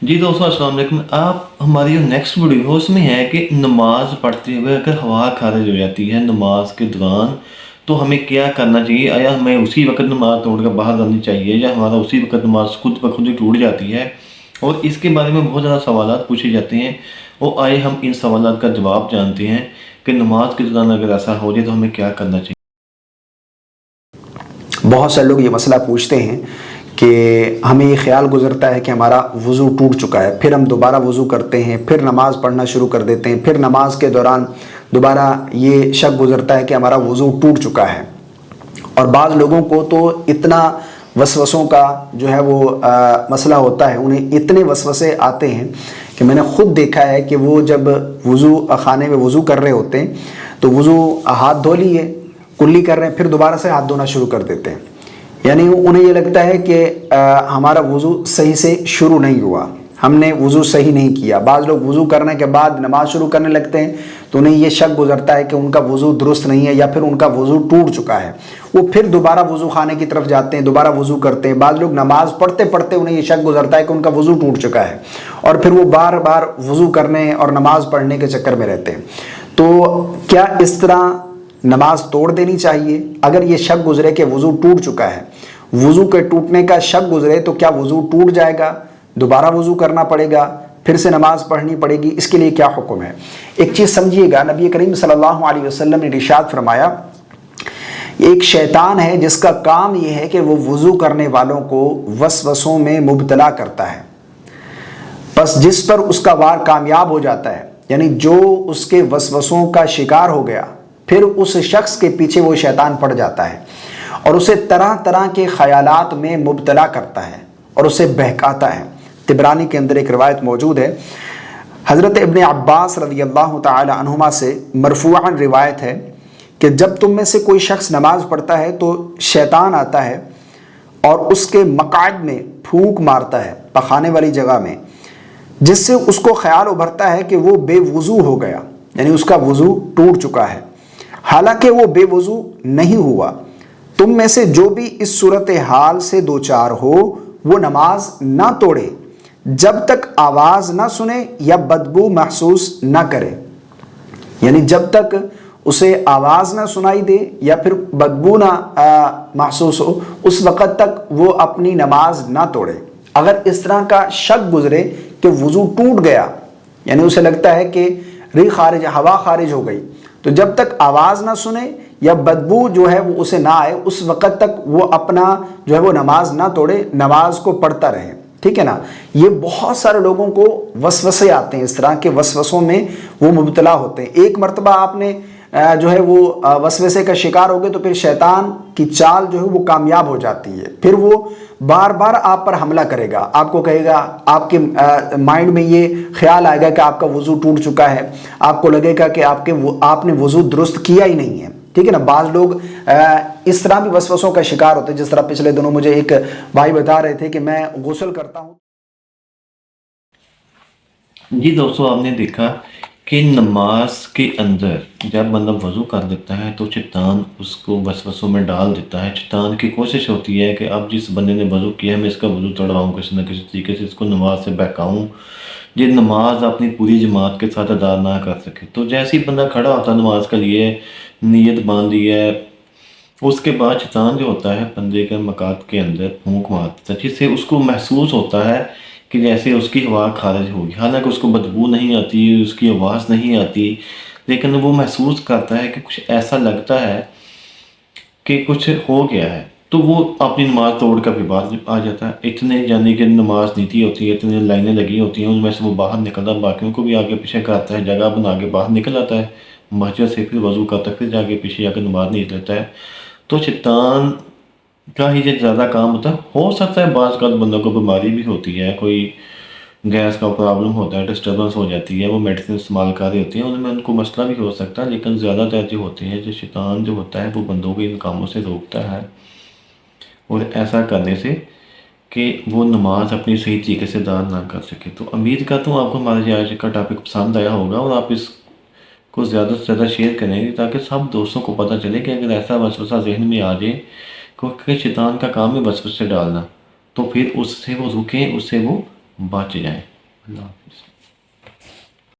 जी दोस्तों अस्सलाम वालेकुम। आप हमारी जो नेक्स्ट वीडियो है उसमें है कि नमाज़ पढ़ते हुए अगर हवा खारिज हो जाती है नमाज के दौरान तो हमें क्या करना चाहिए। आया हमें उसी वक्त नमाज तोड़ कर बाहर जानी चाहिए या हमारा उसी वक्त नमाज खुद ब खुद ही टूट जाती है। और इसके बारे में बहुत ज़्यादा सवालात पूछे जाते हैं और आए हम इन सवालात का जवाब जानते हैं कि नमाज के दौरान अगर ऐसा हो जाए तो हमें क्या करना चाहिए। बहुत से लोग ये मसला पूछते हैं कि हमें ये ख्याल गुजरता है कि हमारा वज़ू टूट चुका है, फिर हम दोबारा वज़ू करते हैं, फिर नमाज़ पढ़ना शुरू कर देते हैं, फिर नमाज के दौरान दोबारा ये शक गुजरता है कि हमारा वज़ू टूट चुका है। और बाज़ लोगों को तो इतना वसवसों का जो है वो मसला होता है, उन्हें इतने वसवसे आते हैं कि मैंने ख़ुद देखा है कि वो जब वज़ू खाने में वज़ू कर रहे होते हैं तो वज़ू हाथ धो लिए, कुल्ली कर रहे हैं, फिर दोबारा से हाथ धोना शुरू कर देते हैं। यानी उन्हें ये लगता है कि हमारा वज़ू सही से शुरू नहीं हुआ, हमने वज़ू सही नहीं किया। बाज़ लोग वज़ू करने के बाद नमाज शुरू करने लगते हैं तो उन्हें ये शक गुजरता है कि उनका वज़ू दुरुस्त नहीं है या फिर उनका वज़ू टूट चुका है। वो फिर दोबारा वज़ू खाने की तरफ जाते हैं, दोबारा वज़ू करते हैं। बाज़ लोग नमाज़ पढ़ते पढ़ते उन्हें ये शक गुजरता है कि उनका वज़ू टूट चुका है और फिर वो बार बार वज़ू करने और नमाज़ पढ़ने के चक्कर में रहते हैं। तो क्या इस तरह नमाज तोड़ देनी चाहिए? अगर ये शक गुजरे कि वज़ू टूट चुका है, वज़ू के टूटने का शक गुजरे तो क्या वज़ू टूट जाएगा, दोबारा वज़ू करना पड़ेगा, फिर से नमाज पढ़नी पड़ेगी? इसके लिए क्या हुक्म है? एक चीज़ समझिएगा, नबी करीम सल्लल्लाहु अलैहि वसल्लम ने इरशाद फरमाया, एक शैतान है जिसका काम यह है कि वो वज़ू करने वालों को वसवसों में मुब्तला करता है। बस जिस पर उसका वार कामयाब हो जाता है, यानी जो उसके वसवसों का शिकार हो गया, फिर उस शख्स के पीछे वो शैतान पड़ जाता है और उसे तरह तरह के ख़यालात में मुब्तला करता है और उसे बहकाता है। तिबरानी के अंदर एक रिवायत मौजूद है, हज़रत इब्न अब्बास रज़ियल्लाहु ताला अन्हुमा से मरफ़ूअन रिवायत है कि जब तुम में से कोई शख्स नमाज पढ़ता है तो शैतान आता है और उसके मक़ाद में फूंक मारता है, पखाने वाली जगह में, जिससे उसको ख्याल उभरता है कि वो बेवुज़ू हो गया, यानी उसका वज़ू टूट चुका है, हालांकि वो बेवुज़ू नहीं हुआ। तुम में से जो भी इस सूरत हाल से दो चार हो वो नमाज ना तोड़े जब तक आवाज़ ना सुने या बदबू महसूस ना करे। यानी जब तक उसे आवाज़ ना सुनाई दे या फिर बदबू ना महसूस हो, उस वक़्त तक वो अपनी नमाज ना तोड़े। अगर इस तरह का शक गुजरे कि वज़ू टूट गया, यानी उसे लगता है कि री खारिज, हवा खारिज हो गई, तो जब तक आवाज़ ना सुने या बदबू जो है वो उसे ना आए, उस वक़्त तक वो अपना जो है वो नमाज ना तोड़े, नमाज को पढ़ता रहे। ठीक है ना? ये बहुत सारे लोगों को वसवसे आते हैं, इस तरह के वसवसों में वो मुब्तला होते हैं। एक मरतबा आपने जो है वो वसवसे का शिकार हो गए तो फिर शैतान की चाल जो है वो कामयाब हो जाती है। फिर वो बार बार आप पर हमला करेगा, आपको कहेगा, आपके माइंड में ये ख्याल आएगा कि आपका वज़ू टूट चुका है, आपको लगेगा कि आपने वज़ू दुरुस्त किया ही नहीं है। ठीक है ना? बाज़ लोग इस तरह भी वसवसों का शिकार होते हैं, जिस तरह पिछले दिनों मुझे एक भाई बता रहे थे कि मैं गुस्ल करता हूँ। जी दोस्तों, आपने देखा कि नमाज के अंदर जब बंदा वज़ू कर लेता है तो शैतान उसको वसवसों में डाल देता है। शैतान की कोशिश होती है कि अब जिस बंदे ने वज़ू किया है मैं इसका वज़ू तोड़वाऊँ, किसी न किसी तरीके से इसको नमाज से बहकाऊँ, ये नमाज अपनी पूरी जमात के साथ अदा ना कर सके। तो जैसे ही बंदा खड़ा होता है नमाज के लिए, नीयत बांध ली है, उसके बाद शैतान जो होता है बंदे के मकात के अंदर फूंक मारता है, जिससे उसको महसूस होता है कि जैसे उसकी हवा खारिज होगी। हालांकि उसको बदबू नहीं आती, उसकी आवाज़ नहीं आती, लेकिन वो महसूस करता है कि कुछ ऐसा लगता है कि कुछ हो गया है। तो वो अपनी नमाज तोड़ कर भी बाहर आ जाता है। इतने यानी कि नमाज नीति होती है, इतनी लाइनें लगी होती हैं, उनमें से वो बाहर निकलता है, बाकियों को भी आगे पीछे करता है, जगह बना के बाहर निकल आता है मस्जिद से, फिर वज़ू करता है, फिर जाके पीछे जाकर नमाज नहीं लेता है। तो शैतान का ही जो ज़्यादा काम होता है। हो सकता है बाज़ का बंदों को बीमारी भी होती है, कोई गैस का प्रॉब्लम होता है, डिस्टर्बेंस हो जाती है, वो मेडिसिन इस्तेमाल कर रही होती हैं, उनमें उनको मसला भी हो सकता है। लेकिन ज़्यादातर जो होते हैं, जो शैतान जो होता है वो बंदों को इन कामों से रोकता है और ऐसा करने से कि वो नमाज अपनी सही तरीके से अदा ना कर सके। तो उम्मीद करता हूँ आपको हमारा आज का टॉपिक पसंद आया होगा और आप इसको ज़्यादा से ज़्यादा शेयर करेंगे ताकि सब दोस्तों को पता चले कि अगर ऐसा वसवसा ज़हन में आ जाए, क्योंकि शैतान का काम है वसवसे डालना, तो फिर उससे वो रुकें, उससे वो बच जाएं। اللہ حافظ.